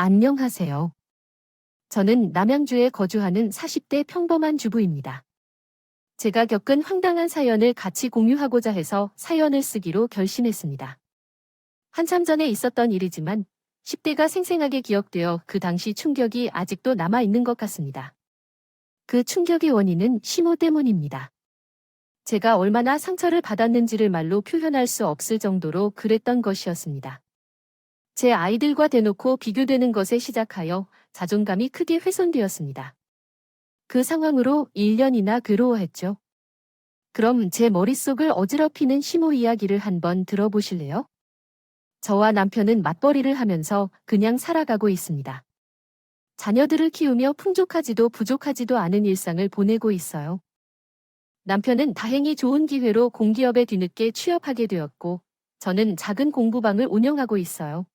안녕하세요. 저는 남양주에 거주하는 40대 평범한 주부입니다. 제가 겪은 황당한 사연을 같이 공유하고자 해서 사연을 쓰기로 결심했습니다. 한참 전에 있었던 일이지만 10대가 생생하게 기억되어 그 당시 충격이 아직도 남아있는 것 같습니다. 그 충격의 원인은 심호 때문입니다. 제가 얼마나 상처를 받았는지를 말로 표현할 수 없을 정도로 그랬던 것이었습니다. 제 아이들과 대놓고 비교되는 것에 시작하여 자존감이 크게 훼손되었습니다. 그 상황으로 1년이나 괴로워했죠. 그럼 제 머릿속을 어지럽히는 심호 이야기를 한번 들어보실래요? 저와 남편은 맞벌이를 하면서 그냥 살아가고 있습니다. 자녀들을 키우며 풍족하지도 부족하지도 않은 일상을 보내고 있어요. 남편은 다행히 좋은 기회로 공기업에 뒤늦게 취업하게 되었고, 저는 작은 공부방을 운영하고 있어요.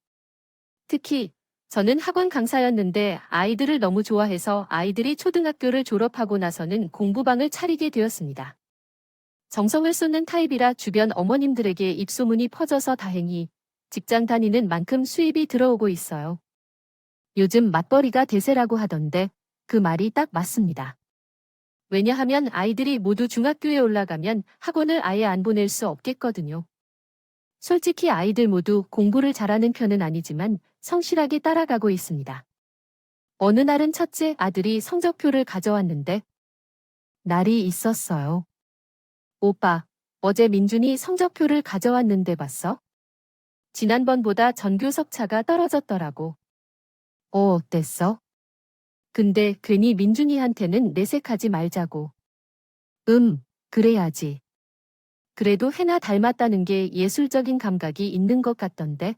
특히 저는 학원 강사였는데 아이들을 너무 좋아해서 아이들이 초등학교를 졸업하고 나서는 공부방을 차리게 되었습니다. 정성을 쏟는 타입이라 주변 어머님들에게 입소문이 퍼져서 다행히 직장 다니는 만큼 수입이 들어오고 있어요. 요즘 맞벌이가 대세라고 하던데 그 말이 딱 맞습니다. 왜냐하면 아이들이 모두 중학교에 올라가면 학원을 아예 안 보낼 수 없겠거든요. 솔직히 아이들 모두 공부를 잘하는 편은 아니지만 성실하게 따라가고 있습니다. 어느 날은 첫째 아들이 성적표를 가져왔는데 날이 있었어요. 오빠, 어제 민준이 성적표를 가져왔는데 봤어? 지난번보다 전교 석차가 떨어졌더라고. 어땠어? 근데 괜히 민준이한테는 내색하지 말자고. 그래야지. 그래도 해나 닮았다는 게 예술적인 감각이 있는 것 같던데.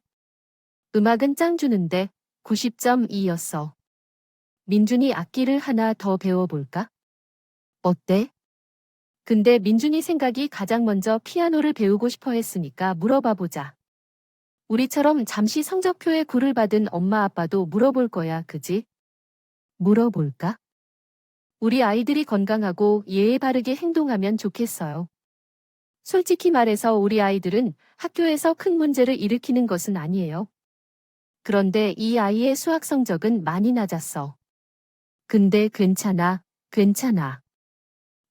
음악은 짱 주는데 90.2였어. 민준이 악기를 하나 더 배워볼까? 어때? 근데 민준이 생각이 가장 먼저 피아노를 배우고 싶어 했으니까 물어봐보자. 우리처럼 잠시 성적표에 굴을 받은 엄마 아빠도 물어볼 거야, 그지? 물어볼까? 우리 아이들이 건강하고 예의 바르게 행동하면 좋겠어요. 솔직히 말해서 우리 아이들은 학교에서 큰 문제를 일으키는 것은 아니에요. 그런데 이 아이의 수학 성적은 많이 낮았어. 근데 괜찮아, 괜찮아.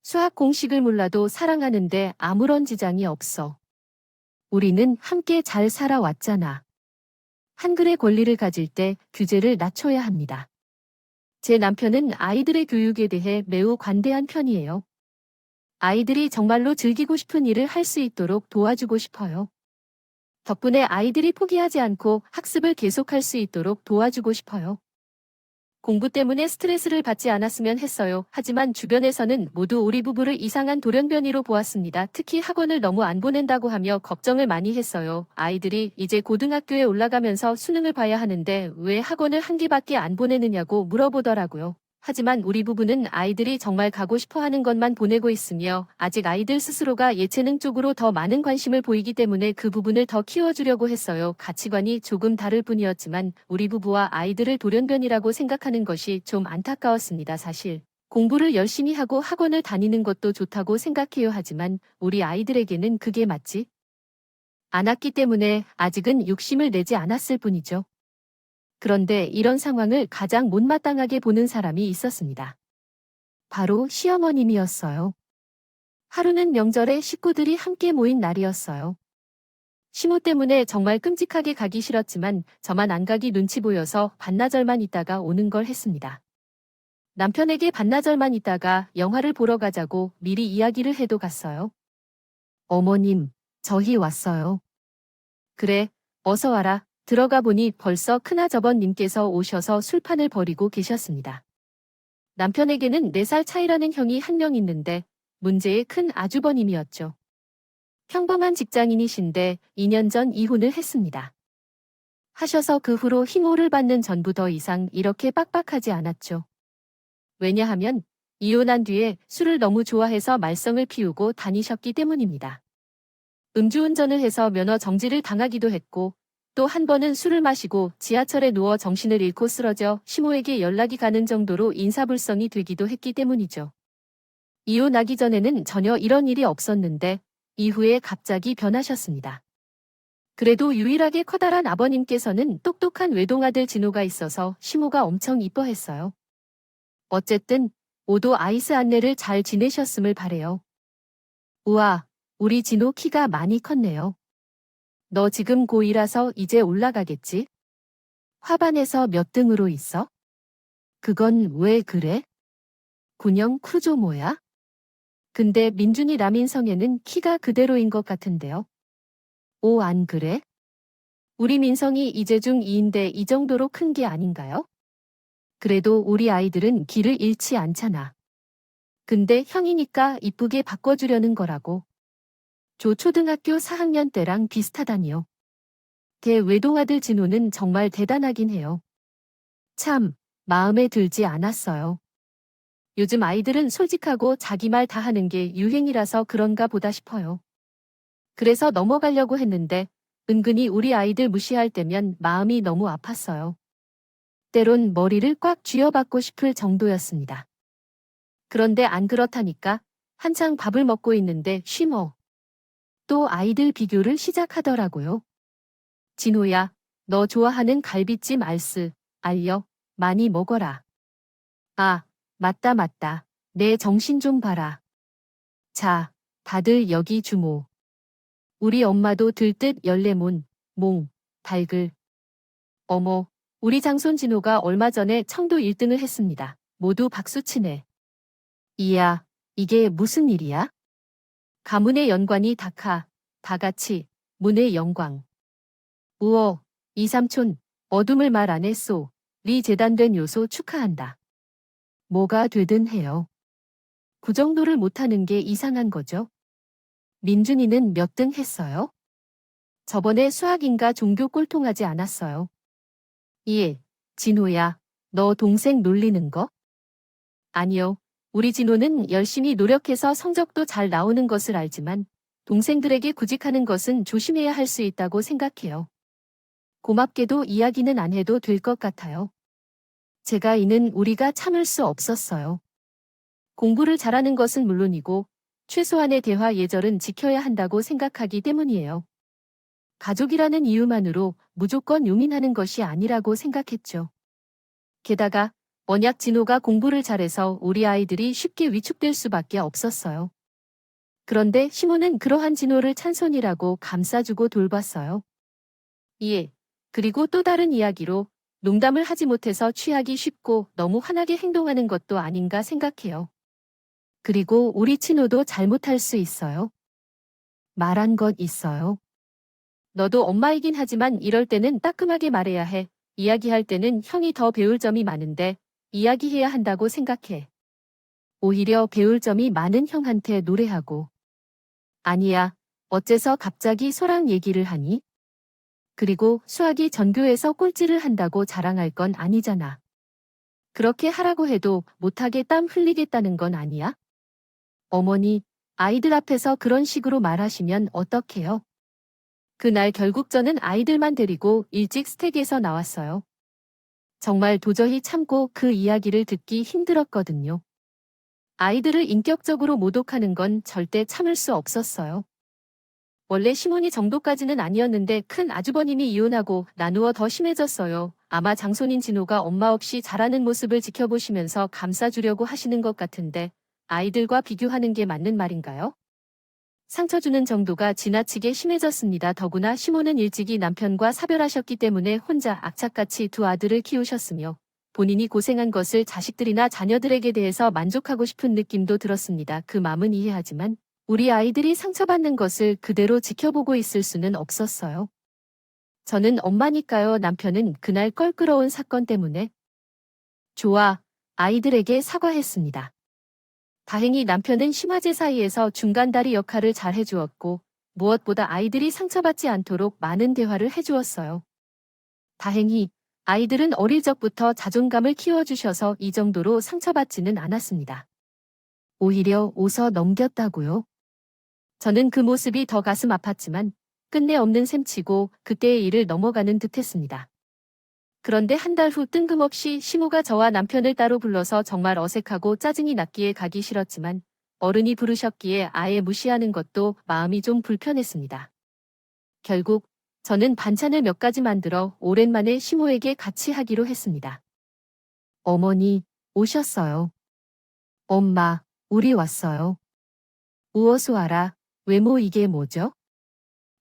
수학 공식을 몰라도 사랑하는데 아무런 지장이 없어. 우리는 함께 잘 살아왔잖아. 한글의 권리를 가질 때 규제를 낮춰야 합니다. 제 남편은 아이들의 교육에 대해 매우 관대한 편이에요. 아이들이 정말로 즐기고 싶은 일을 할 수 있도록 도와주고 싶어요. 덕분에 아이들이 포기하지 않고 학습을 계속할 수 있도록 도와주고 싶어요. 공부 때문에 스트레스를 받지 않았으면 했어요. 하지만 주변에서는 모두 우리 부부를 이상한 돌연변이로 보았습니다. 특히 학원을 너무 안 보낸다고 하며 걱정을 많이 했어요. 아이들이 이제 고등학교에 올라가면서 수능을 봐야 하는데 왜 학원을 한 개밖에 안 보내느냐고 물어보더라고요. 하지만 우리 부부는 아이들이 정말 가고 싶어 하는 것만 보내고 있으며 아직 아이들 스스로가 예체능 쪽으로 더 많은 관심을 보이기 때문에 그 부분을 더 키워주려고 했어요. 가치관이 조금 다를 뿐이었지만 우리 부부와 아이들을 돌연변이라고 생각하는 것이 좀 안타까웠습니다. 사실 공부를 열심히 하고 학원을 다니는 것도 좋다고 생각해요. 하지만 우리 아이들에게는 그게 맞지 않았기 때문에 아직은 욕심을 내지 않았을 뿐이죠. 그런데 이런 상황을 가장 못마땅하게 보는 사람이 있었습니다. 바로 시어머님이었어요. 하루는 명절에 식구들이 함께 모인 날이었어요. 시모 때문에 정말 끔찍하게 가기 싫었지만 저만 안 가기 눈치 보여서 반나절만 있다가 오는 걸 했습니다. 남편에게 반나절만 있다가 영화를 보러 가자고 미리 이야기를 해도 갔어요. 어머님, 저희 왔어요. 그래, 어서 와라. 들어가 보니 벌써 큰아저번님께서 오셔서 술판을 벌이고 계셨습니다. 남편에게는 4살 차이라는 형이 한 명 있는데 문제의 큰 아주버님이었죠. 평범한 직장인이신데 2년 전 이혼을 했습니다. 하셔서 그 후로 흰호를 받는 전부 더 이상 이렇게 빡빡하지 않았죠. 왜냐하면 이혼한 뒤에 술을 너무 좋아해서 말썽을 피우고 다니셨기 때문입니다. 음주운전을 해서 면허 정지를 당하기도 했고 또 한 번은 술을 마시고 지하철에 누워 정신을 잃고 쓰러져 시모에게 연락이 가는 정도로 인사불성이 되기도 했기 때문이죠. 이혼하기 전에는 전혀 이런 일이 없었는데 이후에 갑자기 변하셨습니다. 그래도 유일하게 커다란 아버님께서는 똑똑한 외동아들 진호가 있어서 시모가 엄청 이뻐했어요. 어쨌든 오도 아이스 안내를 잘 지내셨음을 바래요. 우와, 우리 진호 키가 많이 컸네요. 너 지금 고2라서 이제 올라가겠지? 화반에서 몇 등으로 있어? 그건 왜 그래? 군형 크루조모야? 근데 민준이 남인성에는 키가 그대로인 것 같은데요. 오, 안 그래? 우리 민성이 이제 중2인데 이 정도로 큰 게 아닌가요? 그래도 우리 아이들은 길을 잃지 않잖아. 근데 형이니까 이쁘게 바꿔주려는 거라고. 조 초등학교 4학년 때랑 비슷하다니요. 걔 외동아들 진호는 정말 대단하긴 해요. 참, 마음에 들지 않았어요. 요즘 아이들은 솔직하고 자기 말 다 하는 게 유행이라서 그런가 보다 싶어요. 그래서 넘어가려고 했는데 은근히 우리 아이들 무시할 때면 마음이 너무 아팠어요. 때론 머리를 꽉 쥐어박고 싶을 정도였습니다. 그런데 안 그렇다니까 한창 밥을 먹고 있는데 쉬머. 또 아이들 비교를 시작하더라고요. 진호야, 너 좋아하는 갈비찜 알스, 알려, 많이 먹어라. 아, 맞다 맞다. 내 정신 좀 봐라. 자, 다들 여기 주모. 우리 엄마도 들듯 열레몬, 몽, 달글. 어머, 우리 장손 진호가 얼마 전에 청도 1등을 했습니다. 모두 박수치네. 이야, 이게 무슨 일이야? 가문의 연관이 닥하, 다같이, 문의 영광. 우어, 이삼촌, 어둠을 말 안 했소. 리 재단된 요소 축하한다. 뭐가 되든 해요. 그 정도를 못하는 게 이상한 거죠. 민준이는 몇 등 했어요? 저번에 수학인가 종교 꼴통하지 않았어요. 예, 진호야, 너 동생 놀리는 거? 아니요. 우리 진호는 열심히 노력해서 성적도 잘 나오는 것을 알지만 동생들에게 구직하는 것은 조심해야 할 수 있다고 생각해요. 고맙게도 이야기는 안 해도 될 것 같아요. 제가 이는 우리가 참을 수 없었어요. 공부를 잘하는 것은 물론이고 최소한의 대화 예절은 지켜야 한다고 생각하기 때문이에요. 가족이라는 이유만으로 무조건 용인하는 것이 아니라고 생각했죠. 게다가 언약 진호가 공부를 잘해서 우리 아이들이 쉽게 위축될 수밖에 없었어요. 그런데 시모는 그러한 진호를 찬손이라고 감싸주고 돌봤어요. 예. 그리고 또 다른 이야기로 농담을 하지 못해서 취하기 쉽고 너무 환하게 행동하는 것도 아닌가 생각해요. 그리고 우리 친호도 잘못할 수 있어요. 말한 것 있어요. 너도 엄마이긴 하지만 이럴 때는 따끔하게 말해야 해. 이야기할 때는 형이 더 배울 점이 많은데 이야기해야 한다고 생각해. 오히려 배울 점이 많은 형한테 노래하고. 아니야. 어째서 갑자기 소랑 얘기를 하니? 그리고 수학이 전교에서 꼴찌를 한다고 자랑할 건 아니잖아. 그렇게 하라고 해도 못하게 땀 흘리겠다는 건 아니야? 어머니, 아이들 앞에서 그런 식으로 말하시면 어떡해요? 그날 결국 저는 아이들만 데리고 일찍 스택에서 나왔어요. 정말 도저히 참고 그 이야기를 듣기 힘들었거든요. 아이들을 인격적으로 모독하는 건 절대 참을 수 없었어요. 원래 시몬이 정도까지는 아니었는데 큰 아주버님이 이혼하고 나누어 더 심해졌어요. 아마 장손인 진호가 엄마 없이 자라는 모습을 지켜보시면서 감싸주려고 하시는 것 같은데 아이들과 비교하는 게 맞는 말인가요? 상처 주는 정도가 지나치게 심해졌습니다. 더구나 시몬은 일찍이 남편과 사별하셨기 때문에 혼자 악착같이 두 아들을 키우셨으며 본인이 고생한 것을 자식들이나 자녀들에게 대해서 만족하고 싶은 느낌도 들었습니다. 그 마음은 이해하지만 우리 아이들이 상처받는 것을 그대로 지켜보고 있을 수는 없었어요. 저는 엄마니까요. 남편은 그날 껄끄러운 사건 때문에 좋아, 아이들에게 사과했습니다. 다행히 남편은 심화제 사이에서 중간다리 역할을 잘 해주었고 무엇보다 아이들이 상처받지 않도록 많은 대화를 해주었어요. 다행히 아이들은 어릴 적부터 자존감을 키워주셔서 이 정도로 상처받지는 않았습니다. 오히려 웃어 넘겼다고요? 저는 그 모습이 더 가슴 아팠지만 끝내 없는 셈치고 그때의 일을 넘어가는 듯했습니다. 그런데 한 달 후 뜬금없이 시모가 저와 남편을 따로 불러서 정말 어색하고 짜증이 났기에 가기 싫었지만 어른이 부르셨기에 아예 무시하는 것도 마음이 좀 불편했습니다. 결국 저는 반찬을 몇 가지 만들어 오랜만에 시모에게 같이 하기로 했습니다. 어머니, 오셨어요. 엄마, 우리 왔어요. 우어수 알아. 외모 이게 뭐죠?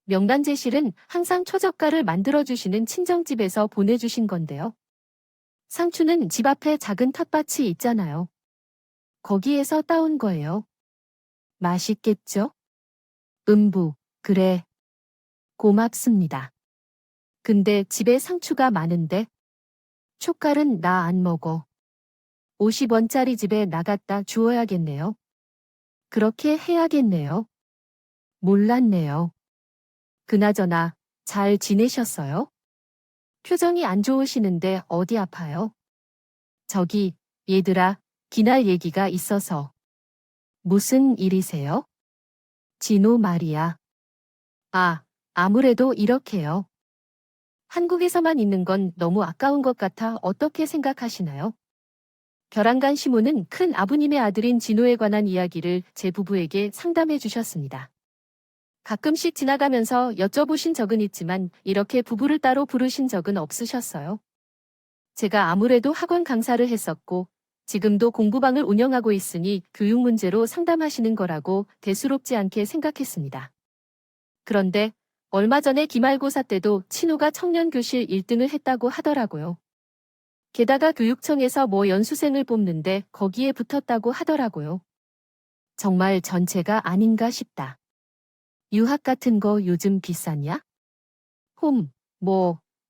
명란제실은 항상 초젓가를 만들어주시는 친정집에서 보내주신 건데요. 상추는 집 앞에 작은 텃밭이 있잖아요. 거기에서 따온 거예요. 맛있겠죠? 음부, 그래. 고맙습니다. 근데 집에 상추가 많은데 촉갈은 나 안 먹어. 50원짜리 집에 나갔다 주워야겠네요. 그렇게 해야겠네요. 몰랐네요. 그나저나 잘 지내셨어요? 표정이 안 좋으시는데 어디 아파요? 저기, 얘들아, 기날 얘기가 있어서. 무슨 일이세요? 진호 말이야. 아, 아무래도 이렇게요. 한국에서만 있는 건 너무 아까운 것 같아 어떻게 생각하시나요? 벼랑간 시모는 큰 아버님의 아들인 진호에 관한 이야기를 제 부부에게 상담해 주셨습니다. 가끔씩 지나가면서 여쭤보신 적은 있지만 이렇게 부부를 따로 부르신 적은 없으셨어요. 제가 아무래도 학원 강사를 했었고 지금도 공부방을 운영하고 있으니 교육 문제로 상담하시는 거라고 대수롭지 않게 생각했습니다. 그런데 얼마 전에 기말고사 때도 친호가 청년교실 1등을 했다고 하더라고요. 게다가 교육청에서 뭐 연수생을 뽑는데 거기에 붙었다고 하더라고요. 정말 전체가 아닌가 싶다. 유학 같은 거 요즘 비싸냐?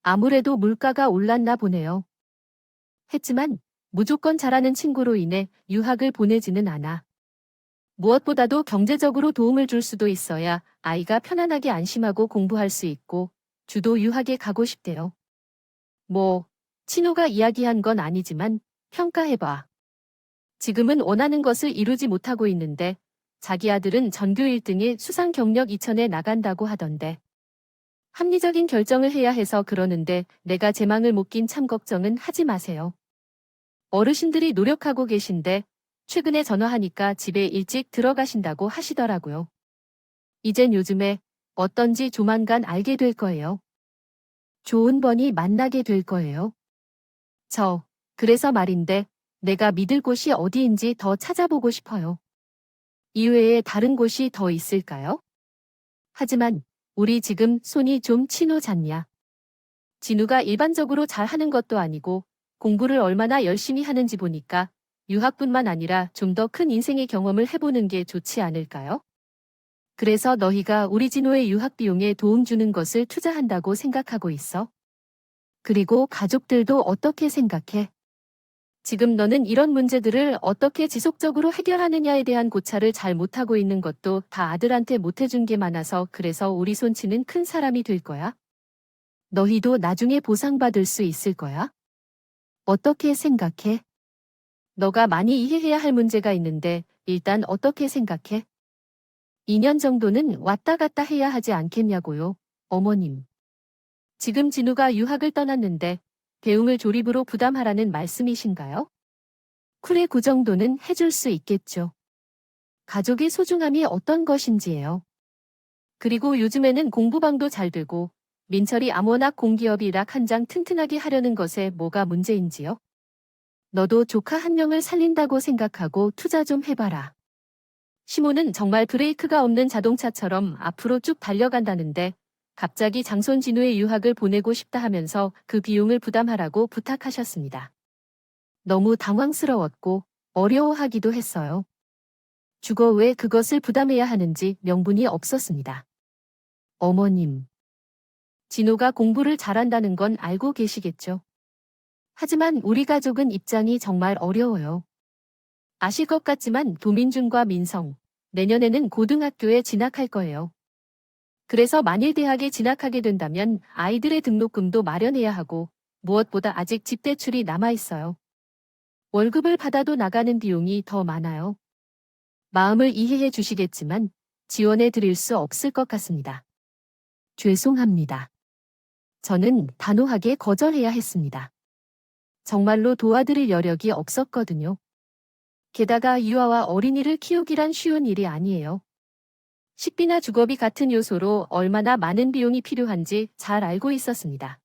아무래도 물가가 올랐나 보네요. 했지만 무조건 잘하는 친구로 인해 유학을 보내지는 않아. 무엇보다도 경제적으로 도움을 줄 수도 있어야 아이가 편안하게 안심하고 공부할 수 있고 주도 유학에 가고 싶대요. 친호가 이야기한 건 아니지만 평가해봐. 지금은 원하는 것을 이루지 못하고 있는데 자기 아들은 전교 1등에 수상 경력 2000에 나간다고 하던데. 합리적인 결정을 해야 해서 그러는데 내가 제 망을 못 낀 참 걱정은 하지 마세요. 어르신들이 노력하고 계신데 최근에 전화하니까 집에 일찍 들어가신다고 하시더라고요. 이젠 요즘에 어떤지 조만간 알게 될 거예요. 좋은 번이 만나게 될 거예요. 그래서 말인데 내가 믿을 곳이 어디인지 더 찾아보고 싶어요. 이외에 다른 곳이 더 있을까요? 하지만 우리 지금 손이 좀 치노잖냐. 진우가 일반적으로 잘하는 것도 아니고 공부를 얼마나 열심히 하는지 보니까 유학뿐만 아니라 좀 더 큰 인생의 경험을 해보는 게 좋지 않을까요? 그래서 너희가 우리 진호의 유학 비용에 도움 주는 것을 투자한다고 생각하고 있어. 그리고 가족들도 어떻게 생각해? 지금 너는 이런 문제들을 어떻게 지속적으로 해결하느냐에 대한 고찰을 잘 못하고 있는 것도 다 아들한테 못해준 게 많아서 그래서 우리 손치는 큰 사람이 될 거야. 너희도 나중에 보상받을 수 있을 거야. 어떻게 생각해? 너가 많이 이해해야 할 문제가 있는데 일단 어떻게 생각해? 2년 정도는 왔다 갔다 해야 하지 않겠냐고요, 어머님. 지금 진우가 유학을 떠났는데 배웅을 조립으로 부담하라는 말씀이신가요? 그래, 그 정도는 해줄 수 있겠죠. 가족의 소중함이 어떤 것인지예요. 그리고 요즘에는 공부방도 잘 되고 민철이 아무나 공기업이 락 한 장 튼튼하게 하려는 것에 뭐가 문제인지요? 너도 조카 한 명을 살린다고 생각하고 투자 좀 해봐라. 시모는 정말 브레이크가 없는 자동차처럼 앞으로 쭉 달려간다는데 갑자기 장손 진우의 유학을 보내고 싶다 하면서 그 비용을 부담하라고 부탁하셨습니다. 너무 당황스러웠고 어려워하기도 했어요. 주거 왜 그것을 부담해야 하는지 명분이 없었습니다. 어머님. 진호가 공부를 잘한다는 건 알고 계시겠죠. 하지만 우리 가족은 입장이 정말 어려워요. 아실 것 같지만 도민준과 민성, 내년에는 고등학교에 진학할 거예요. 그래서 만일 대학에 진학하게 된다면 아이들의 등록금도 마련해야 하고 무엇보다 아직 집 대출이 남아 있어요. 월급을 받아도 나가는 비용이 더 많아요. 마음을 이해해 주시겠지만 지원해 드릴 수 없을 것 같습니다. 죄송합니다. 저는 단호하게 거절해야 했습니다. 정말로 도와드릴 여력이 없었거든요. 게다가 유아와 어린이를 키우기란 쉬운 일이 아니에요. 식비나 주거비 같은 요소로 얼마나 많은 비용이 필요한지 잘 알고 있었습니다.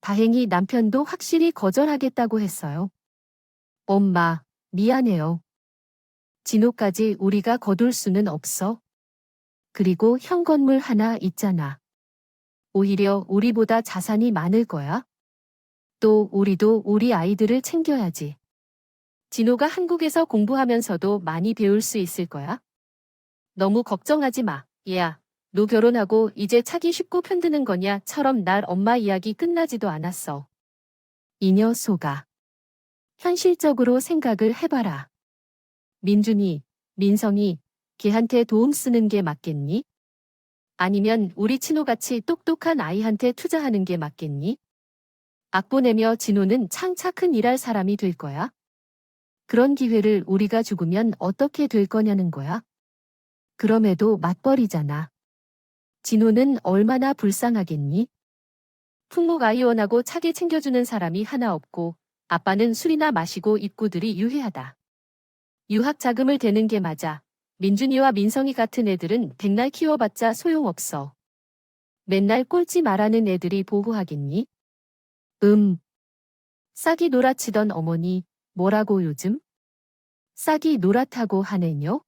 다행히 남편도 확실히 거절하겠다고 했어요. 엄마, 미안해요. 진호까지 우리가 거둘 수는 없어. 그리고 형 건물 하나 있잖아. 오히려 우리보다 자산이 많을 거야. 또 우리도 우리 아이들을 챙겨야지. 진호가 한국에서 공부하면서도 많이 배울 수 있을 거야. 너무 걱정하지 마. 얘야, 너 결혼하고 이제 차기 쉽고 편드는 거냐?처럼 날 엄마 이야기 끝나지도 않았어. 이 녀석아. 현실적으로 생각을 해봐라. 민준이, 민성이 걔한테 도움 쓰는 게 맞겠니? 아니면 우리 친호같이 똑똑한 아이한테 투자하는 게 맞겠니? 악보내며 진호는 창차 큰 일할 사람이 될 거야. 그런 기회를 우리가 죽으면 어떻게 될 거냐는 거야. 그럼에도 맞벌이잖아. 진호는 얼마나 불쌍하겠니? 풍목 아이원하고 차게 챙겨주는 사람이 하나 없고 아빠는 술이나 마시고 입구들이 유해하다. 유학 자금을 대는 게 맞아. 민준이와 민성이 같은 애들은 백날 키워봤자 소용없어. 맨날 꼴찌 말하는 애들이 보호하겠니? 싹이 놀아치던 어머니, 뭐라고 요즘? 싹이 노랗다고 하네요?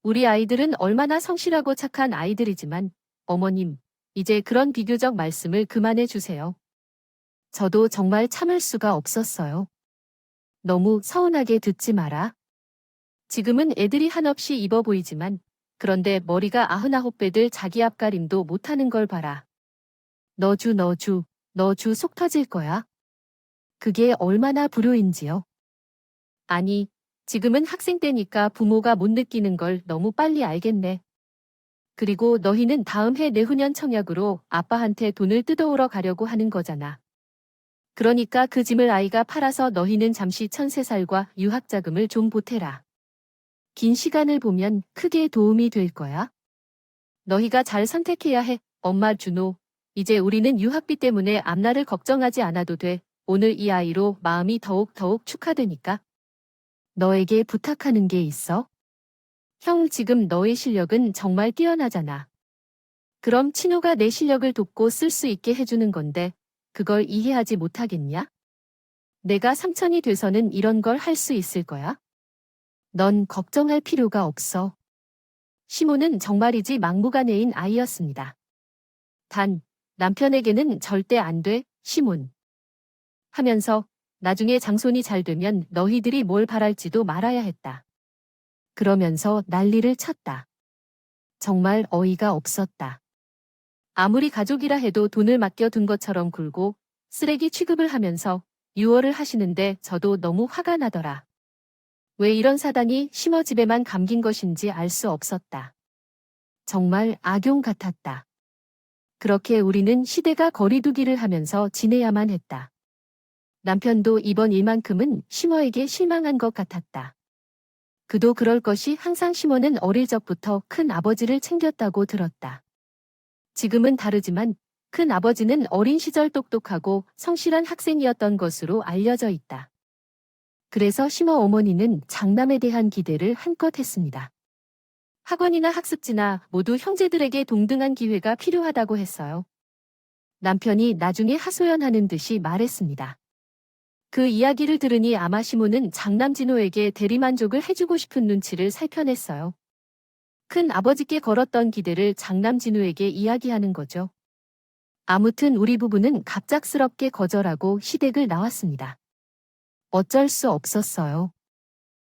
우리 아이들은 얼마나 성실하고 착한 아이들이지만, 어머님, 이제 그런 비교적 말씀을 그만해 주세요. 저도 정말 참을 수가 없었어요. 너무 서운하게 듣지 마라. 지금은 애들이 한없이 입어 보이지만, 그런데 머리가 99배들 자기 앞가림도 못하는 걸 봐라. 너주 속 터질 거야. 그게 얼마나 불효인지요. 아니, 지금은 학생 때니까 부모가 못 느끼는 걸 너무 빨리 알겠네. 그리고 너희는 다음 해 내후년 청약으로 아빠한테 돈을 뜯어오러 가려고 하는 거잖아. 그러니까 그 짐을 아이가 팔아서 너희는 잠시 천세살과 유학자금을 좀 보태라. 긴 시간을 보면 크게 도움이 될 거야. 너희가 잘 선택해야 해. 엄마 준호. 이제 우리는 유학비 때문에 앞날을 걱정하지 않아도 돼. 오늘 이 아이로 마음이 더욱 축하되니까. 너에게 부탁하는 게 있어? 형 지금 너의 실력은 정말 뛰어나잖아. 그럼 친호가 내 실력을 돕고 쓸 수 있게 해주는 건데 그걸 이해하지 못하겠냐? 내가 삼천이 돼서는 이런 걸 할 수 있을 거야? 넌 걱정할 필요가 없어. 시모는 정말이지 막무가내인 아이였습니다. 단, 남편에게는 절대 안 돼, 시몬. 하면서 나중에 장손이 잘 되면 너희들이 뭘 바랄지도 말아야 했다. 그러면서 난리를 쳤다. 정말 어이가 없었다. 아무리 가족이라 해도 돈을 맡겨둔 것처럼 굴고 쓰레기 취급을 하면서 유언을 하시는데 저도 너무 화가 나더라. 왜 이런 사단이 시모 집에만 감긴 것인지 알 수 없었다. 정말 악용 같았다. 그렇게 우리는 시대가 거리두기를 하면서 지내야만 했다. 남편도 이번 일만큼은 시모에게 실망한 것 같았다. 그도 그럴 것이 항상 시모는 어릴 적부터 큰 아버지를 챙겼다고 들었다. 지금은 다르지만 큰 아버지는 어린 시절 똑똑하고 성실한 학생이었던 것으로 알려져 있다. 그래서 시모 어머니는 장남에 대한 기대를 한껏 했습니다. 학원이나 학습지나 모두 형제들에게 동등한 기회가 필요하다고 했어요. 남편이 나중에 하소연하는 듯이 말했습니다. 그 이야기를 들으니 아마 시모는 장남 진호에게 대리만족을 해주고 싶은 눈치를 살펴냈어요. 큰 아버지께 걸었던 기대를 장남 진호에게 이야기하는 거죠. 아무튼 우리 부부는 갑작스럽게 거절하고 시댁을 나왔습니다. 어쩔 수 없었어요.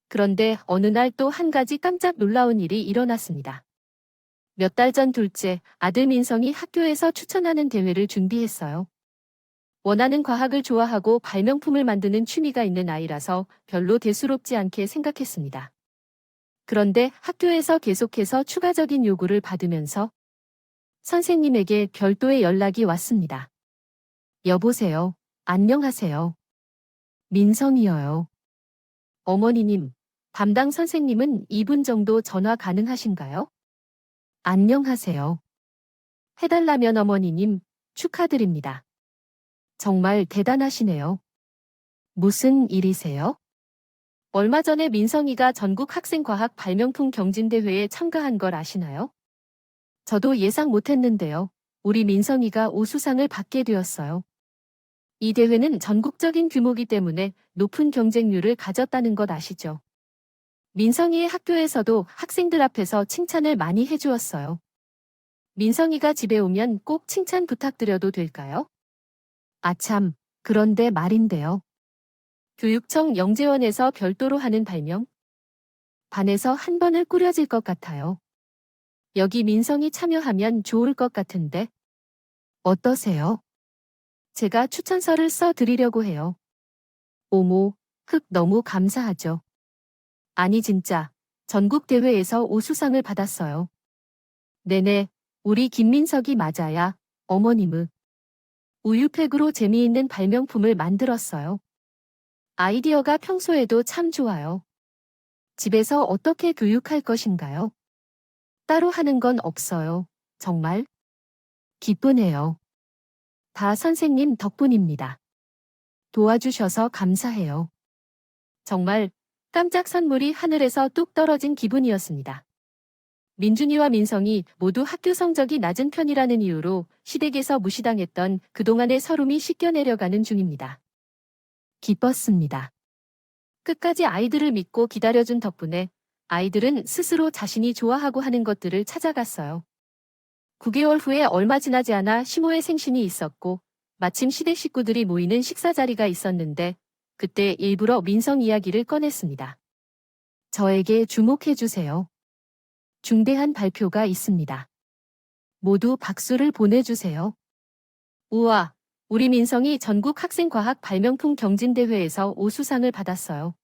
그런데 어느 날 또 한 가지 깜짝 놀라운 일이 일어났습니다. 몇 달 전 둘째 아들 민성이 학교에서 추천하는 대회를 준비했어요. 원하는 과학을 좋아하고 발명품을 만드는 취미가 있는 아이라서 별로 대수롭지 않게 생각했습니다. 그런데 학교에서 계속해서 추가적인 요구를 받으면서 선생님에게 별도의 연락이 왔습니다. 여보세요. 안녕하세요. 민성이요. 어머니님, 담당 선생님은 2분 정도 전화 가능하신가요? 안녕하세요. 해달라면 어머니님, 축하드립니다. 정말 대단하시네요. 무슨 일이세요? 얼마 전에 민성이가 전국 학생과학 발명품 경진대회에 참가한 걸 아시나요? 저도 예상 못했는데요. 우리 민성이가 우수상을 받게 되었어요. 이 대회는 전국적인 규모이기 때문에 높은 경쟁률을 가졌다는 것 아시죠? 민성이의 학교에서도 학생들 앞에서 칭찬을 많이 해주었어요. 민성이가 집에 오면 꼭 칭찬 부탁드려도 될까요? 아참, 그런데 말인데요. 교육청 영재원에서 별도로 하는 발명? 반에서 한 번을 꾸려질 것 같아요. 여기 민성이 참여하면 좋을 것 같은데. 어떠세요? 제가 추천서를 써 드리려고 해요. 오모, 너무 감사하죠. 아니 진짜, 전국대회에서 우수상을 받았어요. 네네, 우리 김민석이 맞아야, 어머님은. 우유팩으로 재미있는 발명품을 만들었어요. 아이디어가 평소에도 참 좋아요. 집에서 어떻게 교육할 것인가요? 따로 하는 건 없어요. 정말? 기쁘네요. 다 선생님 덕분입니다. 도와주셔서 감사해요. 정말 깜짝 선물이 하늘에서 뚝 떨어진 기분이었습니다. 민준이와 민성이 모두 학교 성적이 낮은 편이라는 이유로 시댁에서 무시당했던 그동안의 서름이 씻겨내려가는 중입니다. 기뻤습니다. 끝까지 아이들을 믿고 기다려준 덕분에 아이들은 스스로 자신이 좋아하고 하는 것들을 찾아갔어요. 9개월 후에 얼마 지나지 않아 시모의 생신이 있었고 마침 시댁 식구들이 모이는 식사 자리가 있었는데 그때 일부러 민성 이야기를 꺼냈습니다. 저에게 주목해주세요. 중대한 발표가 있습니다. 모두 박수를 보내주세요. 우와, 우리 민성이 전국 학생과학 발명품 경진대회에서 우수상을 받았어요.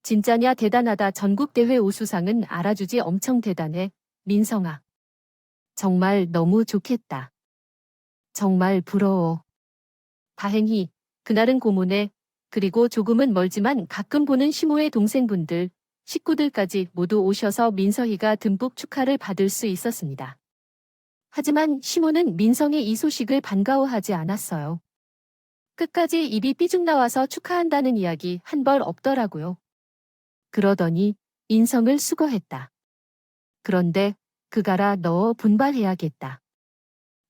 진짜냐 대단하다. 전국대회 우수상은 알아주지 엄청 대단해. 민성아. 정말 너무 좋겠다. 정말 부러워. 다행히 그날은 고모네 그리고 조금은 멀지만 가끔 보는 시모의 동생분들, 식구들까지 모두 오셔서 민서희가 듬뿍 축하를 받을 수 있었습니다. 하지만 시모는 민성의 이 소식을 반가워하지 않았어요. 끝까지 입이 삐죽 나와서 축하한다는 이야기 한 벌 없더라고요. 그러더니 인성을 수거했다. 그런데 그가라 넣어 분발해야겠다.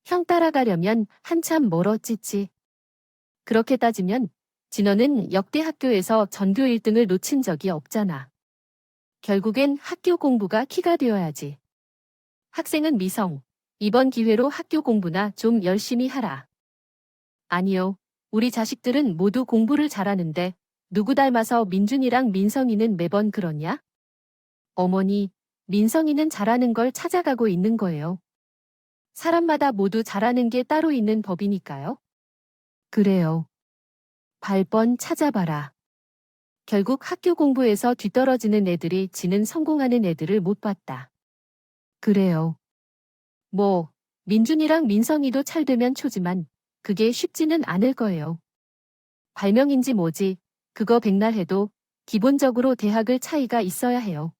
형 따라가려면 한참 멀었지치. 그렇게 따지면 진원은 역대 학교에서 전교 1등을 놓친 적이 없잖아. 결국엔 학교 공부가 키가 되어야지. 학생은 미성. 이번 기회로 학교 공부나 좀 열심히 하라. 아니요. 우리 자식들은 모두 공부를 잘하는데 누구 닮아서 민준이랑 민성이는 매번 그러냐? 어머니, 민성이는 잘하는 걸 찾아가고 있는 거예요. 사람마다 모두 잘하는 게 따로 있는 법이니까요. 그래요. 발번 찾아봐라. 결국 학교 공부에서 뒤떨어지는 애들이 지는 성공하는 애들을 못 봤다. 그래요. 뭐, 민준이랑 민성이도 찰되면 초지만 그게 쉽지는 않을 거예요. 발명인지 뭐지, 그거 백날 해도 기본적으로 대학을 차이가 있어야 해요.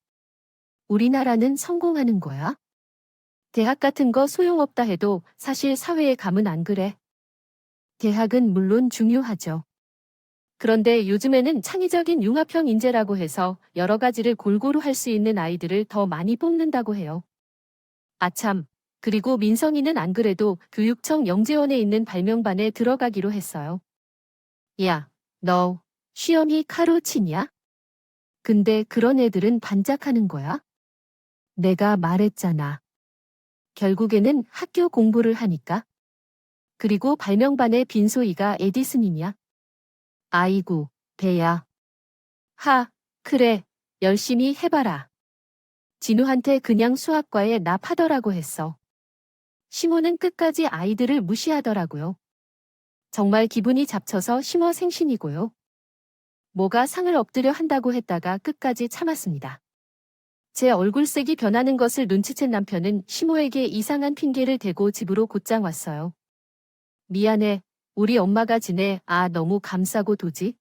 우리나라는 성공하는 거야? 대학 같은 거 소용없다 해도 사실 사회에 가면 안 그래. 대학은 물론 중요하죠. 그런데 요즘에는 창의적인 융합형 인재라고 해서 여러 가지를 골고루 할 수 있는 아이들을 더 많이 뽑는다고 해요. 아참, 그리고 민성이는 안 그래도 교육청 영재원에 있는 발명반에 들어가기로 했어요. 야, 너 시험이 카루치냐? 근데 그런 애들은 반짝하는 거야? 내가 말했잖아. 결국에는 학교 공부를 하니까. 그리고 발명반의 빈소이가 에디슨이냐? 아이고, 배야. 하, 그래, 열심히 해봐라. 진우한테 그냥 수학과에 납하더라고 했어. 시모는 끝까지 아이들을 무시하더라고요. 정말 기분이 잡쳐서 시모 생신이고요. 뭐가 상을 엎드려 한다고 했다가 끝까지 참았습니다. 제 얼굴색이 변하는 것을 눈치챈 남편은 시모에게 이상한 핑계를 대고 집으로 곧장 왔어요. 미안해, 우리 엄마가 지내. 아, 너무 감싸고 도지?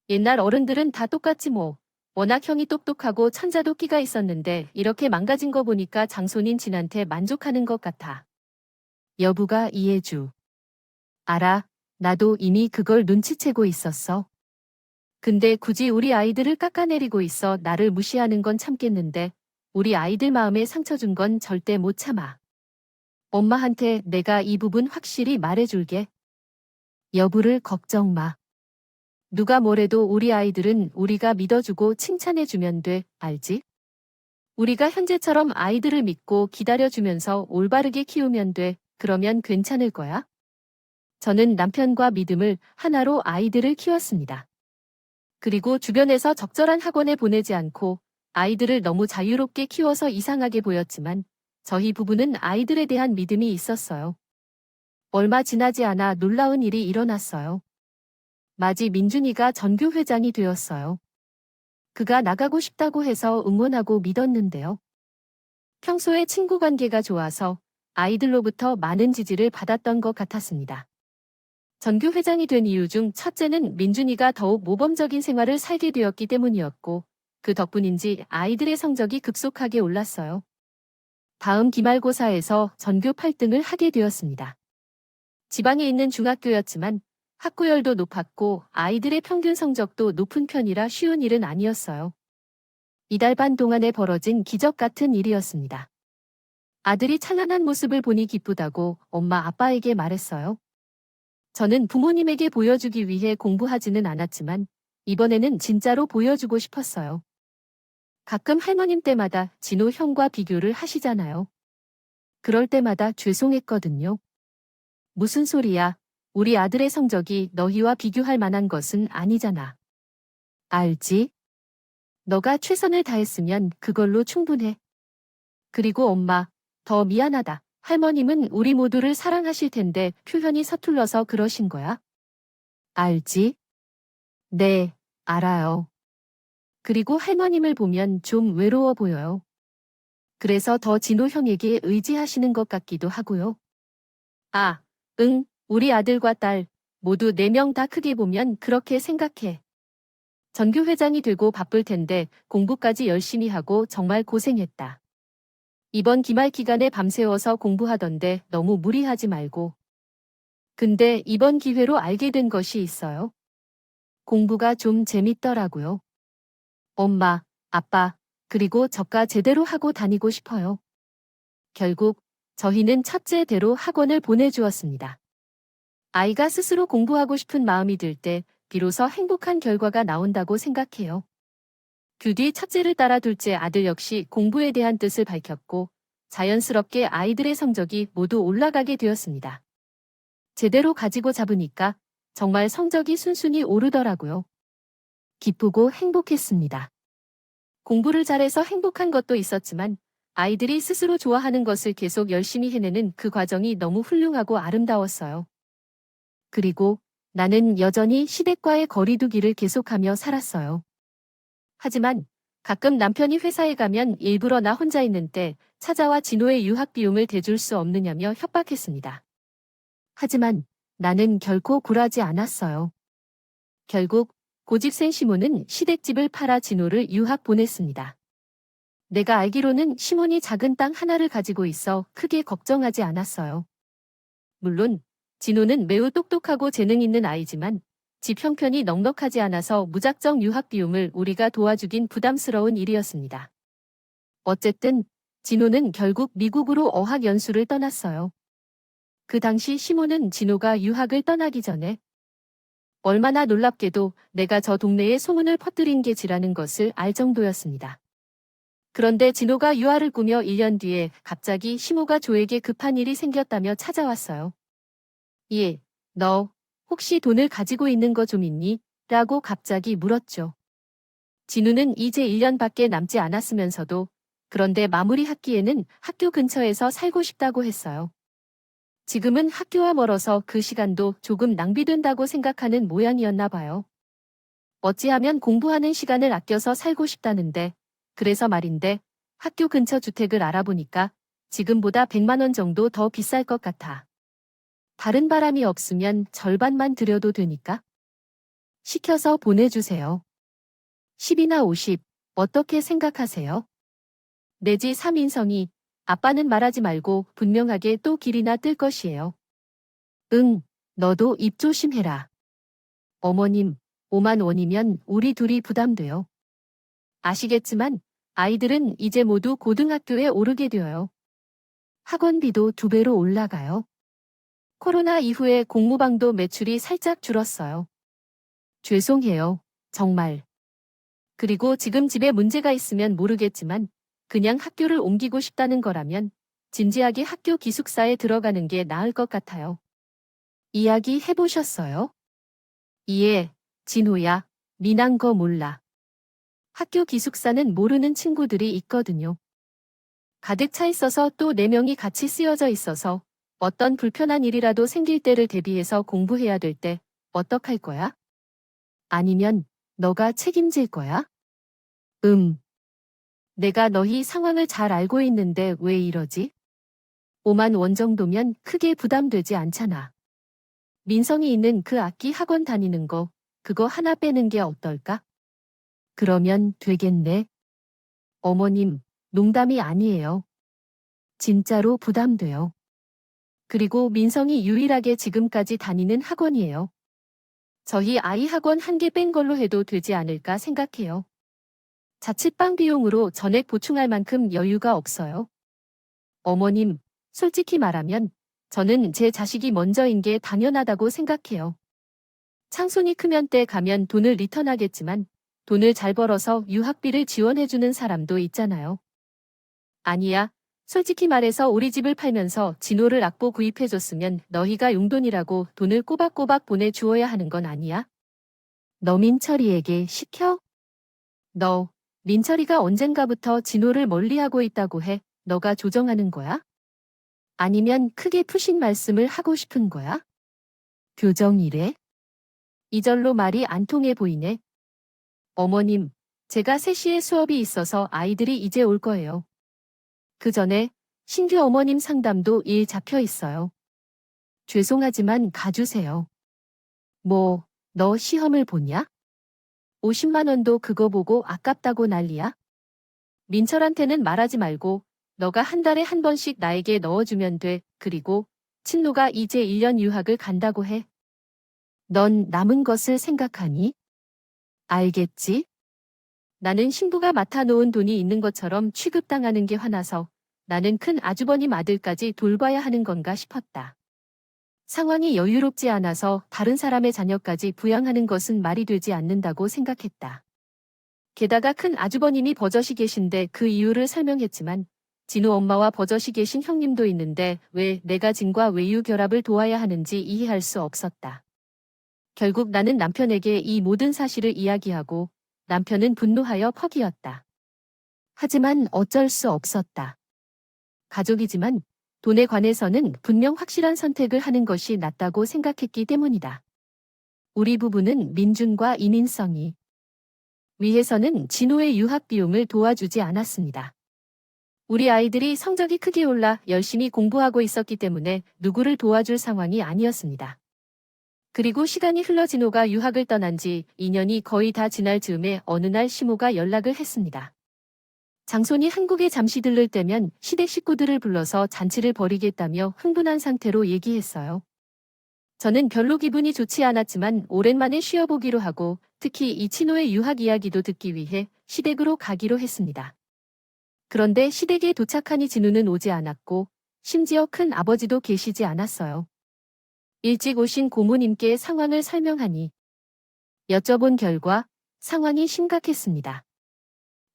옛날 어른들은 다 똑같지 뭐. 워낙 형이 똑똑하고 천자도 끼가 있었는데 이렇게 망가진 거 보니까 장손인 진한테 만족하는 것 같아. 여부가 이해주. 알아, 나도 이미 그걸 눈치채고 있었어. 근데 굳이 우리 아이들을 깎아내리고 있어 나를 무시하는 건 참겠는데 우리 아이들 마음에 상처 준 건 절대 못 참아. 엄마한테 내가 이 부분 확실히 말해줄게. 여부를 걱정 마. 누가 뭐래도 우리 아이들은 우리가 믿어주고 칭찬해주면 돼, 알지? 우리가 현재처럼 아이들을 믿고 기다려주면서 올바르게 키우면 돼. 그러면 괜찮을 거야. 저는 남편과 믿음을 하나로 아이들을 키웠습니다. 그리고 주변에서 적절한 학원에 보내지 않고 아이들을 너무 자유롭게 키워서 이상하게 보였지만 저희 부부는 아이들에 대한 믿음이 있었어요. 얼마 지나지 않아 놀라운 일이 일어났어요. 마지 민준이가 전교 회장이 되었어요. 그가 나가고 싶다고 해서 응원하고 믿었는데요. 평소에 친구 관계가 좋아서 아이들로부터 많은 지지를 받았던 것 같았습니다. 전교 회장이 된 이유 중 첫째는 민준이가 더욱 모범적인 생활을 살게 되었기 때문이었고 그 덕분인지 아이들의 성적이 급속하게 올랐어요. 다음 기말고사에서 전교 8등을 하게 되었습니다. 지방에 있는 중학교였지만 학구열도 높았고 아이들의 평균 성적도 높은 편이라 쉬운 일은 아니었어요. 이달 반 동안에 벌어진 기적 같은 일이었습니다. 아들이 찬란한 모습을 보니 기쁘다고 엄마 아빠에게 말했어요. 저는 부모님에게 보여주기 위해 공부하지는 않았지만 이번에는 진짜로 보여주고 싶었어요. 가끔 할머님 때마다 진호 형과 비교를 하시잖아요. 그럴 때마다 죄송했거든요. 무슨 소리야? 우리 아들의 성적이 너희와 비교할 만한 것은 아니잖아. 알지? 너가 최선을 다했으면 그걸로 충분해. 그리고 엄마, 더 미안하다. 할머님은 우리 모두를 사랑하실 텐데 표현이 서툴러서 그러신 거야? 알지? 네, 알아요. 그리고 할머님을 보면 좀 외로워 보여요. 그래서 더 진호 형에게 의지하시는 것 같기도 하고요. 아, 응, 우리 아들과 딸 모두 4명 다 크게 보면 그렇게 생각해. 전교 회장이 되고 바쁠 텐데 공부까지 열심히 하고 정말 고생했다. 이번 기말 기간에 밤새워서 공부하던데 너무 무리하지 말고. 근데 이번 기회로 알게 된 것이 있어요. 공부가 좀 재밌더라고요. 엄마, 아빠, 그리고 저가 제대로 하고 다니고 싶어요. 결국 저희는 첫째대로 학원을 보내주었습니다. 아이가 스스로 공부하고 싶은 마음이 들 때 비로소 행복한 결과가 나온다고 생각해요. 그 뒤 첫째를 따라 둘째 아들 역시 공부에 대한 뜻을 밝혔고 자연스럽게 아이들의 성적이 모두 올라가게 되었습니다. 제대로 가지고 잡으니까 정말 성적이 순순히 오르더라고요. 기쁘고 행복했습니다. 공부를 잘해서 행복한 것도 있었지만 아이들이 스스로 좋아하는 것을 계속 열심히 해내는 그 과정이 너무 훌륭하고 아름다웠어요. 그리고 나는 여전히 시댁과의 거리두기를 계속하며 살았어요. 하지만 가끔 남편이 회사에 가면 일부러 나 혼자 있는 때 찾아와 진호의 유학 비용을 대줄 수 없느냐며 협박했습니다. 하지만 나는 결코 굴하지 않았어요. 결국 고집센 시몬은 시댁집을 팔아 진호를 유학 보냈습니다. 내가 알기로는 시몬이 작은 땅 하나를 가지고 있어 크게 걱정하지 않았어요. 물론 진호는 매우 똑똑하고 재능 있는 아이지만 집 형편이 넉넉하지 않아서 무작정 유학 비용을 우리가 도와주긴 부담스러운 일이었습니다. 어쨌든 진호는 결국 미국으로 어학 연수를 떠났어요. 그 당시 시몬은 진호가 유학을 떠나기 전에 얼마나 놀랍게도 내가 저 동네에 소문을 퍼뜨린 게 지라는 것을 알 정도였습니다. 그런데 진호가 유학을 꾸며 1년 뒤에 갑자기 시모가 조에게 급한 일이 생겼다며 찾아왔어요. 예, 너 혹시 돈을 가지고 있는 거 좀 있니? 라고 갑자기 물었죠. 진우는 이제 1년밖에 남지 않았으면서도 그런데 마무리 학기에는 학교 근처에서 살고 싶다고 했어요. 지금은 학교와 멀어서 그 시간도 조금 낭비된다고 생각하는 모양이었나 봐요. 어찌하면 공부하는 시간을 아껴서 살고 싶다는데 그래서 말인데 학교 근처 주택을 알아보니까 지금보다 100만 원 정도 더 비쌀 것 같아. 다른 바람이 없으면 절반만 드려도 되니까 시켜서 보내주세요. 10이나 50 어떻게 생각하세요? 내지 3인성이 아빠는 말하지 말고 분명하게 또 길이나 뜰 것이에요. 응, 너도 입 조심해라. 어머님, 5만 원이면 우리 둘이 부담돼요. 아시겠지만 아이들은 이제 모두 고등학교에 오르게 되어요. 학원비도 2배로 올라가요. 코로나 이후에 공무방도 매출이 살짝 줄었어요. 죄송해요. 정말. 그리고 지금 집에 문제가 있으면 모르겠지만 그냥 학교를 옮기고 싶다는 거라면 진지하게 학교 기숙사에 들어가는 게 나을 것 같아요. 이야기 해보셨어요? 이해, 진호야. 미난 거 몰라. 학교 기숙사는 모르는 친구들이 있거든요. 가득 차 있어서 또 4명이 같이 쓰여져 있어서 어떤 불편한 일이라도 생길 때를 대비해서 공부해야 될 때 어떡할 거야? 아니면 너가 책임질 거야? 내가 너희 상황을 잘 알고 있는데 왜 이러지? 5만 원 정도면 크게 부담되지 않잖아. 민성이 있는 그 악기 학원 다니는 거, 그거 하나 빼는 게 어떨까? 그러면 되겠네. 어머님, 농담이 아니에요. 진짜로 부담돼요. 그리고 민성이 유일하게 지금까지 다니는 학원이에요. 저희 아이 학원 1개 뺀 걸로 해도 되지 않을까 생각해요. 자취방 비용으로 전액 보충할 만큼 여유가 없어요. 어머님, 솔직히 말하면 저는 제 자식이 먼저인 게 당연하다고 생각해요. 창손이 크면 때 가면 돈을 리턴하겠지만 돈을 잘 벌어서 유학비를 지원해주는 사람도 있잖아요. 아니야. 솔직히 말해서 우리 집을 팔면서 진호를 악보 구입해줬으면 너희가 용돈이라고 돈을 꼬박꼬박 보내주어야 하는 건 아니야? 너 민철이에게 시켜? 너, 민철이가 언젠가부터 진호를 멀리하고 있다고 해. 너가 조정하는 거야? 아니면 크게 푸신 말씀을 하고 싶은 거야? 교정이래? 이절로 말이 안 통해 보이네. 어머님, 제가 3시에 수업이 있어서 아이들이 이제 올 거예요. 그 전에 신규 어머님 상담도 일 잡혀 있어요. 죄송하지만 가주세요. 뭐, 너 시험을 보냐? 50만 원도 그거 보고 아깝다고 난리야? 민철한테는 말하지 말고 너가 한 달에 한 번씩 나에게 넣어주면 돼. 그리고 친노가 이제 1년 유학을 간다고 해. 넌 남은 것을 생각하니? 알겠지? 나는 신부가 맡아놓은 돈이 있는 것처럼 취급당하는 게 화나서 나는 큰 아주버님 아들까지 돌봐야 하는 건가 싶었다. 상황이 여유롭지 않아서 다른 사람의 자녀까지 부양하는 것은 말이 되지 않는다고 생각했다. 게다가 큰 아주버님이 버젓이 계신데 그 이유를 설명했지만 진우 엄마와 버젓이 계신 형님도 있는데 왜 내가 진과 외유 결합을 도와야 하는지 이해할 수 없었다. 결국 나는 남편에게 이 모든 사실을 이야기하고 남편은 분노하여 퍽이었다. 하지만 어쩔 수 없었다. 가족이지만 돈에 관해서는 분명 확실한 선택을 하는 것이 낫다고 생각했기 때문이다. 우리 부부는 민준과 이민성이 위해서는 진호의 유학 비용을 도와주지 않았습니다. 우리 아이들이 성적이 크게 올라 열심히 공부하고 있었기 때문에 누구를 도와줄 상황이 아니었습니다. 그리고 시간이 흘러 진호가 유학을 떠난 지 2년이 거의 다 지날 즈음에 어느 날 시모가 연락을 했습니다. 장손이 한국에 잠시 들를 때면 시댁 식구들을 불러서 잔치를 벌이겠다며 흥분한 상태로 얘기했어요. 저는 별로 기분이 좋지 않았지만 오랜만에 쉬어보기로 하고 특히 이친호의 유학 이야기도 듣기 위해 시댁으로 가기로 했습니다. 그런데 시댁에 도착하니 진우는 오지 않았고 심지어 큰 아버지도 계시지 않았어요. 일찍 오신 고모님께 상황을 설명하니 여쭤본 결과 상황이 심각했습니다.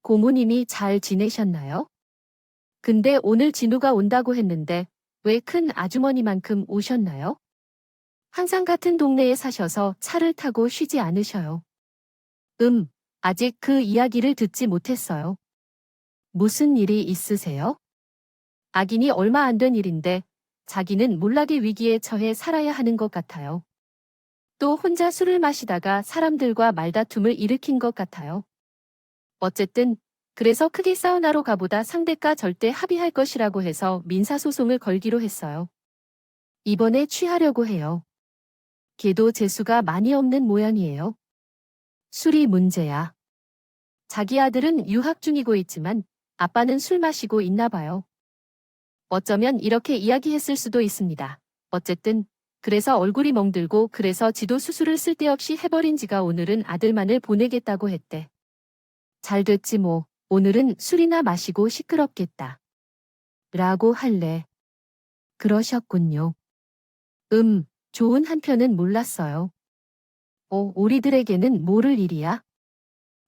고모님이 잘 지내셨나요? 근데 오늘 진우가 온다고 했는데 왜 큰 아주머니만큼 오셨나요? 항상 같은 동네에 사셔서 차를 타고 쉬지 않으셔요. 아직 그 이야기를 듣지 못했어요. 무슨 일이 있으세요? 악인이 얼마 안 된 일인데 자기는 몰락의 위기에 처해 살아야 하는 것 같아요. 또 혼자 술을 마시다가 사람들과 말다툼을 일으킨 것 같아요. 어쨌든 그래서 크게 사우나로 가보다 상대가 절대 합의할 것이라고 해서 민사소송을 걸기로 했어요. 이번에 취하려고 해요. 걔도 재수가 많이 없는 모양이에요. 술이 문제야. 자기 아들은 유학 중이고 있지만 아빠는 술 마시고 있나 봐요. 어쩌면 이렇게 이야기했을 수도 있습니다. 어쨌든 그래서 얼굴이 멍들고 그래서 지도 수술을 쓸데없이 해버린 지가 오늘은 아들만을 보내겠다고 했대. 잘 됐지 뭐. 오늘은 술이나 마시고 시끄럽겠다. 라고 할래. 그러셨군요. 좋은 한편은 몰랐어요. 우리들에게는 모를 일이야.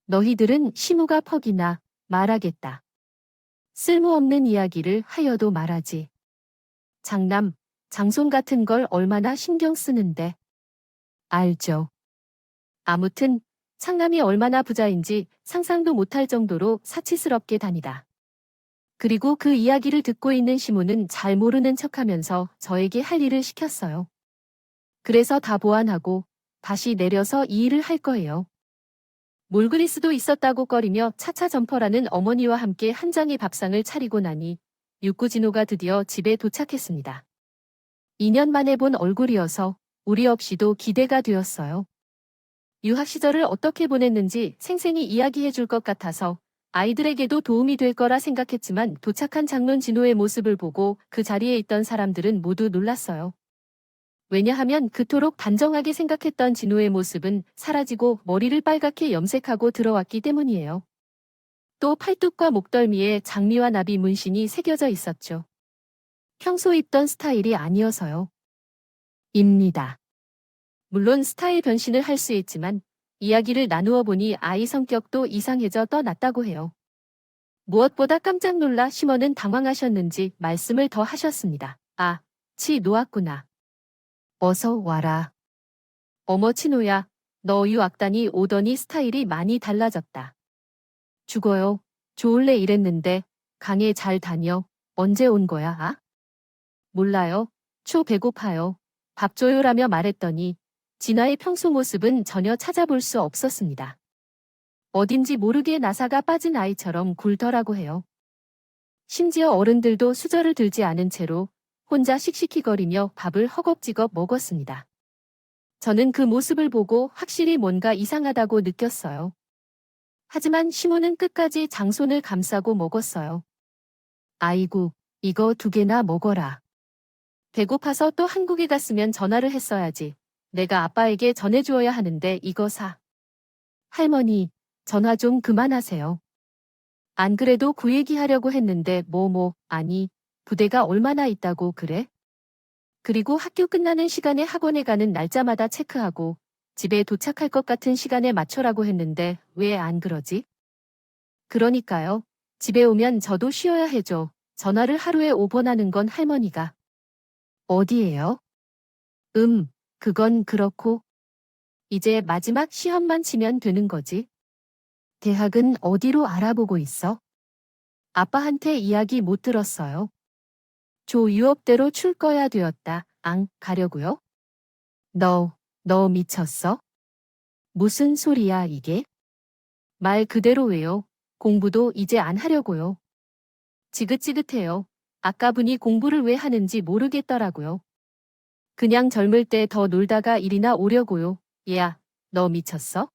너희들은 시무가 퍽이나 말하겠다. 쓸모없는 이야기를 하여도 말하지. 장남, 장손 같은 걸 얼마나 신경 쓰는데. 알죠. 아무튼 창남이 얼마나 부자인지 상상도 못할 정도로 사치스럽게 다니다. 그리고 그 이야기를 듣고 있는 시무는 잘 모르는 척하면서 저에게 할 일을 시켰어요. 그래서 다 보완하고 다시 내려서 이 일을 할 거예요. 몰그리스도 있었다고 꺼리며 차차 점퍼라는 어머니와 함께 한 장의 밥상을 차리고 나니 육구진호가 드디어 집에 도착했습니다. 2년 만에 본 얼굴이어서 우리 없이도 기대가 되었어요. 유학 시절을 어떻게 보냈는지 생생히 이야기해 줄 것 같아서 아이들에게도 도움이 될 거라 생각했지만 도착한 장론 진호의 모습을 보고 그 자리에 있던 사람들은 모두 놀랐어요. 왜냐하면 그토록 단정하게 생각했던 진호의 모습은 사라지고 머리를 빨갛게 염색하고 들어왔기 때문이에요. 또 팔뚝과 목덜미에 장미와 나비 문신이 새겨져 있었죠. 평소 입던 스타일이 아니어서요. 입니다. 물론 스타일 변신을 할 수 있지만 이야기를 나누어 보니 아이 성격도 이상해져 떠났다고 해요. 무엇보다 깜짝 놀라 시몬은 당황하셨는지 말씀을 더 하셨습니다. 아, 치 놓았구나. 어서 와라. 어머 친호야, 너 유악단이 오더니 스타일이 많이 달라졌다. 죽어요. 좋을래 이랬는데 강에 잘 다녀. 언제 온 거야, 아? 몰라요. 배고파요. 밥 줘요라며 말했더니 진아의 평소 모습은 전혀 찾아볼 수 없었습니다. 어딘지 모르게 나사가 빠진 아이처럼 굴더라고 해요. 심지어 어른들도 수저를 들지 않은 채로 혼자 씩씩히거리며 밥을 허겁지겁 먹었습니다. 저는 그 모습을 보고 확실히 뭔가 이상하다고 느꼈어요. 하지만 시몬은 끝까지 장손을 감싸고 먹었어요. 아이고, 이거 2개나 먹어라. 배고파서 또 한국에 갔으면 전화를 했어야지. 내가 아빠에게 전해주어야 하는데 이거 사. 할머니, 전화 좀 그만하세요. 안 그래도 그 얘기하려고 했는데 아니, 부대가 얼마나 있다고 그래? 그리고 학교 끝나는 시간에 학원에 가는 날짜마다 체크하고 집에 도착할 것 같은 시간에 맞춰라고 했는데 왜 안 그러지? 그러니까요. 집에 오면 저도 쉬어야 해줘. 전화를 하루에 5번 하는 건 할머니가. 어디에요? 그건 그렇고. 이제 마지막 시험만 치면 되는 거지. 대학은 어디로 알아보고 있어? 아빠한테 이야기 못 들었어요. 유업대로 출 거야 되었다. 가려고요? 너 미쳤어? 무슨 소리야 이게? 말 그대로 왜요? 공부도 이제 안 하려고요. 지긋지긋해요. 아까 분이 공부를 왜 하는지 모르겠더라고요. 그냥 젊을 때 더 놀다가 일이나 오려고요. 얘야, 너 미쳤어?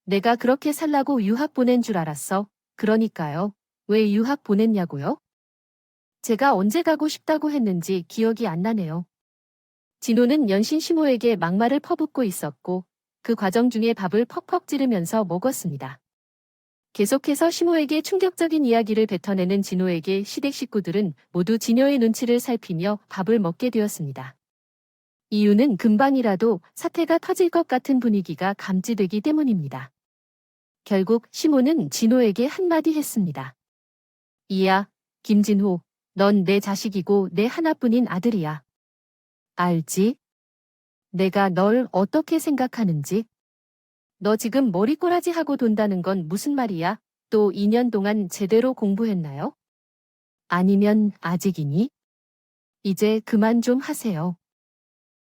내가 그렇게 살라고 유학 보낸 줄 알았어? 그러니까요. 왜 유학 보냈냐고요? 제가 언제 가고 싶다고 했는지 기억이 안 나네요. 진호는 연신 시모에게 막말을 퍼붓고 있었고 그 과정 중에 밥을 퍽퍽 찌르면서 먹었습니다. 계속해서 시모에게 충격적인 이야기를 뱉어내는 진호에게 시댁 식구들은 모두 진호의 눈치를 살피며 밥을 먹게 되었습니다. 이유는 금방이라도 사태가 터질 것 같은 분위기가 감지되기 때문입니다. 결국 시모는 진호에게 한마디 했습니다. 이야, 김진호, 넌 내 자식이고 내 하나뿐인 아들이야. 알지? 내가 널 어떻게 생각하는지? 너 지금 머리꼬라지 하고 돈다는 건 무슨 말이야? 또 2년 동안 제대로 공부했나요? 아니면 아직이니? 이제 그만 좀 하세요.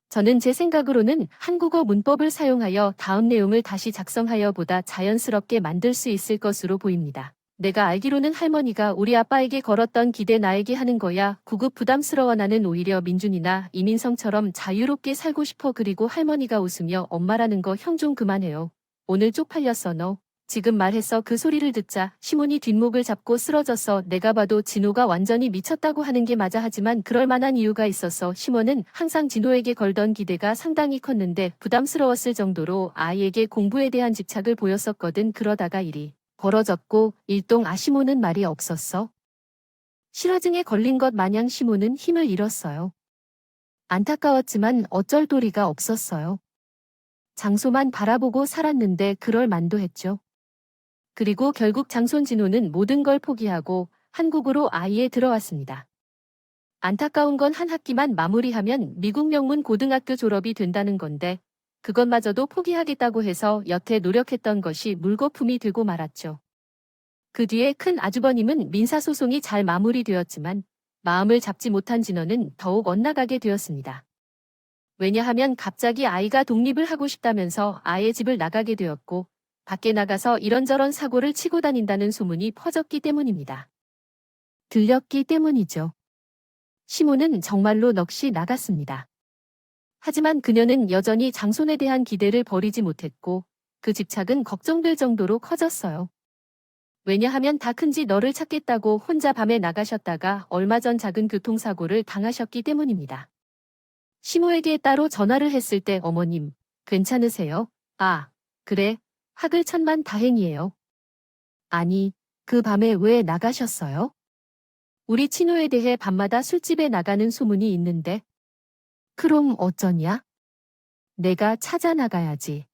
저는 제 생각으로는 한국어 문법을 사용하여 다음 내용을 다시 작성하여 보다 자연스럽게 만들 수 있을 것으로 보입니다. 내가 알기로는 할머니가 우리 아빠에게 걸었던 기대 나에게 하는 거야. 구급 부담스러워. 나는 오히려 민준이나 이민성처럼 자유롭게 살고 싶어. 그리고 할머니가 웃으며 엄마라는 거 형 좀 그만해요. 오늘 쪽팔렸어 너. 지금 말했어. 그 소리를 듣자 시몬이 뒷목을 잡고 쓰러졌어. 내가 봐도 진호가 완전히 미쳤다고 하는 게 맞아. 하지만 그럴 만한 이유가 있었어. 시몬은 항상 진호에게 걸던 기대가 상당히 컸는데 부담스러웠을 정도로 아이에게 공부에 대한 집착을 보였었거든. 그러다가 일이 벌어졌고 일동 시몬은 말이 없었어. 실화증에 걸린 것 마냥 시몬은 힘을 잃었어요. 안타까웠지만 어쩔 도리가 없었어요. 장소만 바라보고 살았는데 그럴 만도 했죠. 그리고 결국 장손 진호는 모든 걸 포기하고 한국으로 아이에 들어왔습니다. 안타까운 건 한 학기만 마무리하면 미국 명문 고등학교 졸업이 된다는 건데 그것마저도 포기하겠다고 해서 여태 노력했던 것이 물거품이 되고 말았죠. 그 뒤에 큰 아주버님은 민사소송이 잘 마무리되었지만 마음을 잡지 못한 진호는 더욱 엇나가게 되었습니다. 왜냐하면 갑자기 아이가 독립을 하고 싶다면서 아예 집을 나가게 되었고 밖에 나가서 이런저런 사고를 치고 다닌다는 소문이 퍼졌기 때문입니다. 들렸기 때문이죠. 시몬은 정말로 넋이 나갔습니다. 하지만 그녀는 여전히 장손에 대한 기대를 버리지 못했고 그 집착은 걱정될 정도로 커졌어요. 왜냐하면 다 큰지 너를 찾겠다고 혼자 밤에 나가셨다가 얼마 전 작은 교통사고를 당하셨기 때문입니다. 시모에게 따로 전화를 했을 때 어머님, 괜찮으세요? 아, 그래. 하글 천만 다행이에요. 아니, 그 밤에 왜 나가셨어요? 우리 친호에 대해 밤마다 술집에 나가는 소문이 있는데. 그럼 어쩌냐? 내가 찾아 나가야지.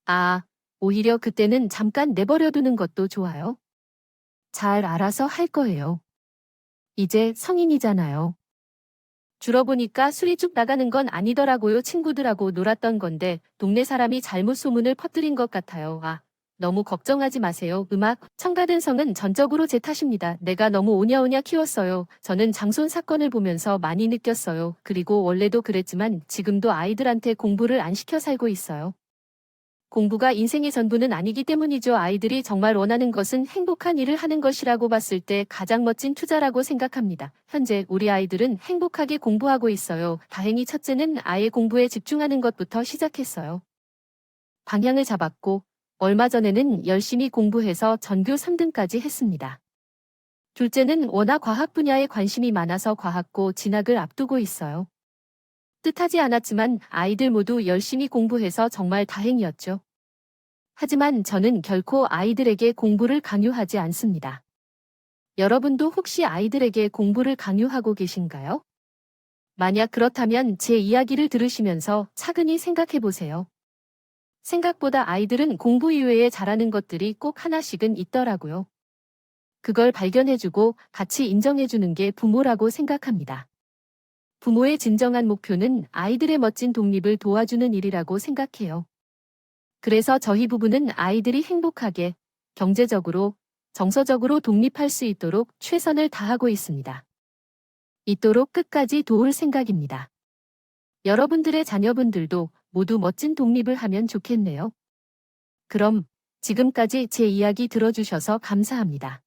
아, 오히려 그때는 잠깐 내버려두는 것도 좋아요. 잘 알아서 할 거예요. 이제 성인이잖아요. 줄어보니까 술이 쭉 나가는 건 아니더라고요. 친구들하고 놀았던 건데 동네 사람이 잘못 소문을 퍼뜨린 것 같아요. 아, 너무 걱정하지 마세요. 음악, 청가든성은 전적으로 제 탓입니다. 내가 너무 오냐오냐 키웠어요. 저는 장손 사건을 보면서 많이 느꼈어요. 그리고 원래도 그랬지만 지금도 아이들한테 공부를 안 시켜 살고 있어요. 공부가 인생의 전부는 아니기 때문이죠. 아이들이 정말 원하는 것은 행복한 일을 하는 것이라고 봤을 때 가장 멋진 투자라고 생각합니다. 현재 우리 아이들은 행복하게 공부하고 있어요. 다행히 첫째는 아예 공부에 집중하는 것부터 시작했어요. 방향을 잡았고 얼마 전에는 열심히 공부해서 전교 3등까지 했습니다. 둘째는 워낙 과학 분야에 관심이 많아서 과학고 진학을 앞두고 있어요. 뜻하지 않았지만 아이들 모두 열심히 공부해서 정말 다행이었죠. 하지만 저는 결코 아이들에게 공부를 강요하지 않습니다. 여러분도 혹시 아이들에게 공부를 강요하고 계신가요? 만약 그렇다면 제 이야기를 들으시면서 차근히 생각해 보세요. 생각보다 아이들은 공부 이외에 잘하는 것들이 꼭 하나씩은 있더라고요. 그걸 발견해주고 같이 인정해주는 게 부모라고 생각합니다. 부모의 진정한 목표는 아이들의 멋진 독립을 도와주는 일이라고 생각해요. 그래서 저희 부부는 아이들이 행복하게, 경제적으로, 정서적으로 독립할 수 있도록 최선을 다하고 있습니다. 있도록 끝까지 도울 생각입니다. 여러분들의 자녀분들도 모두 멋진 독립을 하면 좋겠네요. 그럼 지금까지 제 이야기 들어주셔서 감사합니다.